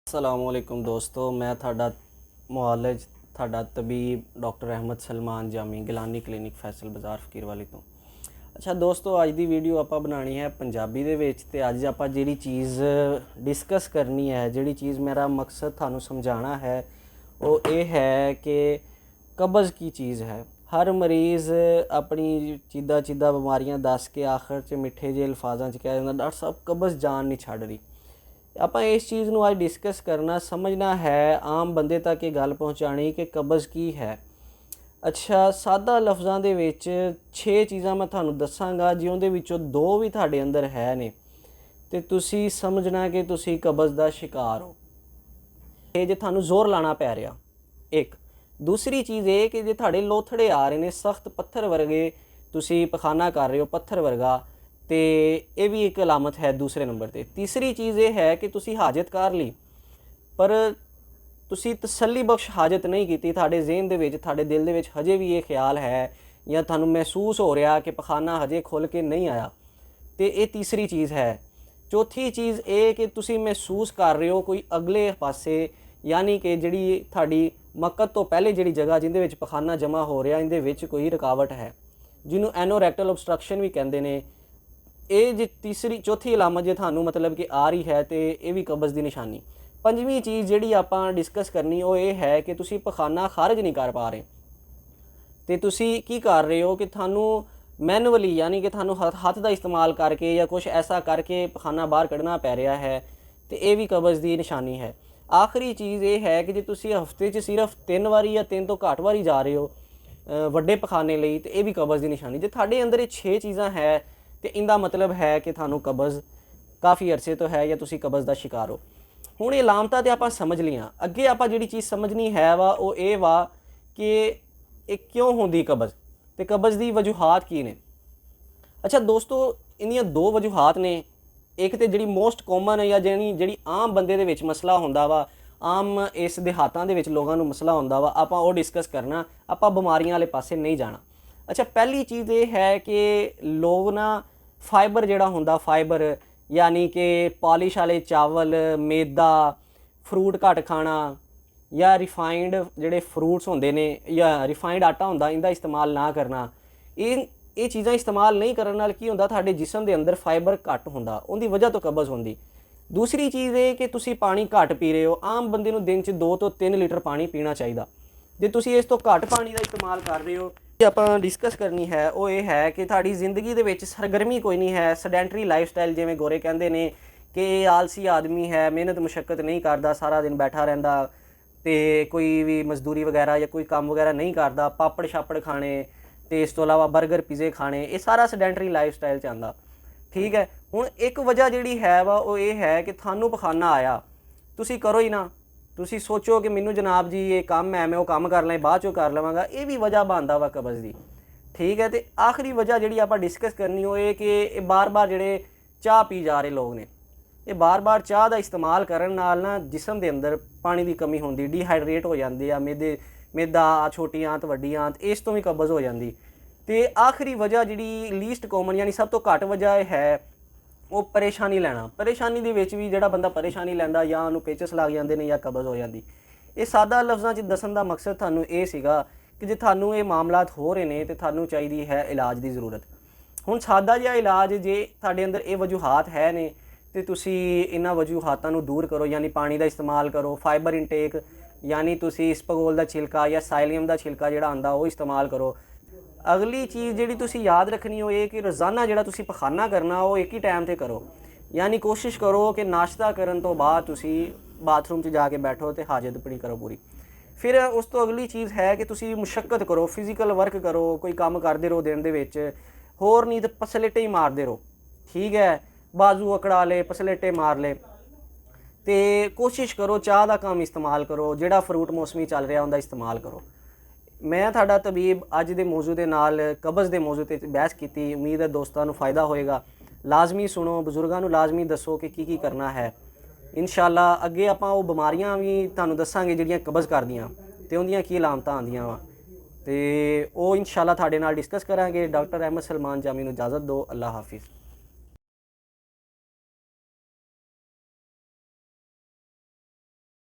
अस्सलामुअलैकुम दोस्तों, मैं थाड़ा मुआलज थाड़ा तबीब डॉक्टर अहमद सलमान जामी गिलानी क्लिनिक फैसल बाज़ार फकीरवाली तो। अच्छा दोस्तों, अज की वीडियो आपां बनानी है पंजाबी दे विच ते अज आपां जिहड़ी चीज़ डिस्कस करनी है, जिहड़ी चीज़ मेरा मकसद थानू समझाना है वो ये है कि कब्ज़ की चीज़ है। हर मरीज़ अपनी चीदा चीदा बीमारियां दस के आखिर च मिठे जे अल्फाजां च कह दिंदा डॉक्टर साहब कब्ज़ जान नहीं छड्ड रही। ਆਪਾਂ इस चीज़ ਨੂੰ ਅੱਜ डिस्कस करना समझना है, आम बंदे तक ये गल पहुँचानी कि कब्ज़ की है। अच्छा, सादा लफ्ज़ां दे विच 6 चीज़ां मैं तुहानूं दसांगा, जिहदे विचों 2 भी तुहाडे अंदर है ने ते तुसी समझना कि तुसी कब्ज़ दा शिकार हो। ये जे तुहानूं जोर लाना पै रिहा एक। दूसरी चीज़ ये कि जे तुहाडे लोथड़े आ रहे ने सख्त पत्थर वर्गे, तुसी पखाना कर रहे हो पत्थर वर्गा, तो ये भी एक अलामत है दूसरे नंबर पर। तीसरी चीज़ ये है कि तुसी हाजत कर ली पर तुसी तसल्ली बख्श हाजत नहीं की, थाड़े ज़हन दे विच थाड़े दिल दे विच हजे भी ये ख्याल है या थानू महसूस हो रहा कि पखाना हजे खुल के नहीं आया, तो ये तीसरी चीज़ है। चौथी चीज़ ये कि तुसी महसूस कर रहे हो कोई अगले पासे, यानी कि जिहड़ी थाड़ी मक्कत तो पहले जिहड़ी जगह जिंदे विच पखाना जमा हो रहा इहदे विच कोई रुकावट है, जिन्हों एनोरैक्टल ऑबस्ट्रक्शन भी कहते हैं। ये जो तीसरी चौथी अलामत जो थानू मतलब कि आ रही है तो ये भी कब्ज़ की निशानी। पंजवीं चीज़ जिहड़ी आपां डिस्कस करनी वो ये है कि तुसी पखाना खारिज नहीं कर पा रहे, तो तुसी की कर रहे हो कि थानू मैनुअली यानी कि थानू हथ का इस्तेमाल करके या कुछ ऐसा करके पखाना बाहर कढ़ना पै रहा है, तो ये भी कब्ज़ की निशानी है। आखिरी चीज़ ये है कि जो तुसी हफ्ते च सिर्फ 3 वारी या 3 तो घट वारी जा रहे हो वड्डे पखाने लई, तो ये भी कब्ज़ की निशानी। जो थाडे अंदर ये 6 चीज़ां है तो इनका मतलब है कि थानू कब्ज़ काफ़ी अरसे तो है या तुसी कब्ज़ का शिकार हो। हुण ये लामतां ते आपां समझ लियां, अगे आपां जिहड़ी चीज़ समझनी है वा वो ये वा कि ये क्यों होंदी कब्ज़ ते कब्ज़ की वजूहात की ने। अच्छा दोस्तों, इन्दियां 2 वजूहात ने। एक तो जिहड़ी मोस्ट कॉमन या जिहड़ी आम बंदे दे विच मसला हुंदा वा, आम इस देहातां दे विच लोगां नूं मसला हुंदा वा, आपां वो डिस्कस करना, आपां बीमारियां वाले पासे नहीं जाना। अच्छा, पहली चीज़ ये है कि लोग ना फाइबर जिहड़ा हुंदा फाइबर यानी कि पॉलिश वाले चावल, मैदा, फ्रूट घट खाना या रिफाइंड जिहड़े फ्रूट्स होंदे ने या रिफाइंड आटा हुंदा इनका इस्तेमाल ना करना, ये चीज़ां इस्तेमाल नहीं करन नाल की हुंदा तुहाडे जिस्म दे अंदर फाइबर घट हुंदा, उनकी वजह तो कब्ज़ होंदी। दूसरी चीज़ ये कि तुसी पानी घट पी रहे हो। आम बंदे नूं दिन च 2 तो 3 लीटर पानी पीना चाहिए। जे तुसी इस तो घट पानी का इस्तेमाल कर रहे हो, आपां डिस्कस करनी है वो ये है कि थाड़ी जिंदगी दे विच सरगर्मी कोई नहीं है। सडेंटरी लाइफ स्टाइल जिवें गोरे कहंदे ने कि आलसी आदमी है, मेहनत मुशक्कत नहीं करता, सारा दिन बैठा रहिंदा ते कोई भी मजदूरी वगैरह या कोई काम वगैरह नहीं करता, पापड़ छापड़ खाने ते इस तो इलावा बर्गर पिज़्ज़े खाने, ये सारा सडेंटरी लाइफ स्टाइल च आंदा। ठीक है, हुण एक वजह जिहड़ी है वा वो ये है कि थानू पखाना आया, तुसी करो ही ना, तुसी सोचो कि मैनू जनाब जी ये काम है, मैं वो काम कर लें बाद चों कर लवांगा, ये भी वजह बनदा वा कब्ज़ की। ठीक है, तो आखिरी वजह जिहड़ी आपां डिस्कस करनी हो ये कि बार बार जिहड़े चाह पी जा रहे लोग ने, ये बार बार चाह का इस्तेमाल करन नाल ना जिस्म दे अंदर पानी की कमी होंदी, डिहाइड्रेट हो जाती है, मैदा छोटी आंत वड्डी आंत इस तो भी कब्ज़ हो जाती। तो आखिरी वजह जिहड़ी लीस्ट कॉमन यानी सब तो घट वजह है वो परेशानी लेना। परेशानी दे विच भी जिहड़ा बंदा परेशानी लैंदा या उन्होंने पेचस लग जाते हैं या कब्ज़ हो जाती। ये सादा लफ्ज़ां च दसन का मकसद थानू ये सीगा कि जे थानू ये मामलात हो रहे हैं तो थानू चाहिए है इलाज की ज़रूरत। हुण सादा जिहा इलाज जे तुहाडे अंदर ये वजूहात है ने तो तुसी इन्हां वजूहातां नू दूर करो, यानी पानी का इस्तेमाल करो, फाइबर इंटेक यानी तुसी स्पगोल का छिलका या साइलियम का छिलका जिहड़ा आंदा वो इस्तेमाल करो। अगली चीज़ जिहड़ी तुसी याद रखनी हो ये कि रोज़ाना जिहड़ा तुसी पखाना करना वो एक ही टाइम ते करो, यानी कोशिश करो कि नाश्ता करन तो बाद तुसी बाथरूम च जाके बैठो तो हाजत अपनी करो पूरी। फिर उस तो अगली चीज़ है कि तुसी मुशक्कत करो, फिजिकल वर्क करो, कोई काम करते रहो दिन दे विच, होर नहीं तो पसलेटे ही मारते रहो। ठीक है, बाजू अकड़ा ले, पसलेटे मार ले, तो कोशिश करो चाह का कम इस्तेमाल करो, जिहड़ा फ्रूट मौसमी चल रहा उनका इस्तेमाल करो। मैं थाड़ा तबीब अज दे मौजू दे नाल कब्ज़ दे मौजू ते बहस की। उम्मीद है दोस्तों नूं फ़ायदा होएगा। लाजमी सुनो, बजुर्गों नूं लाजमी दसो कि की करना है। इंशाअल्लाह अगे आपां वो बीमारियां भी तुहानूं दसांगे जिहड़ियां कब्ज़ करदियां ते उहदियां की अलामतां आंदियां वा, ते वो इंशाअल्लाह थाडे नाल डिस्कस करांगे। डॉक्टर अहमद सलमान जामी नूं इजाज़त दो। अल्लाह हाफिज़।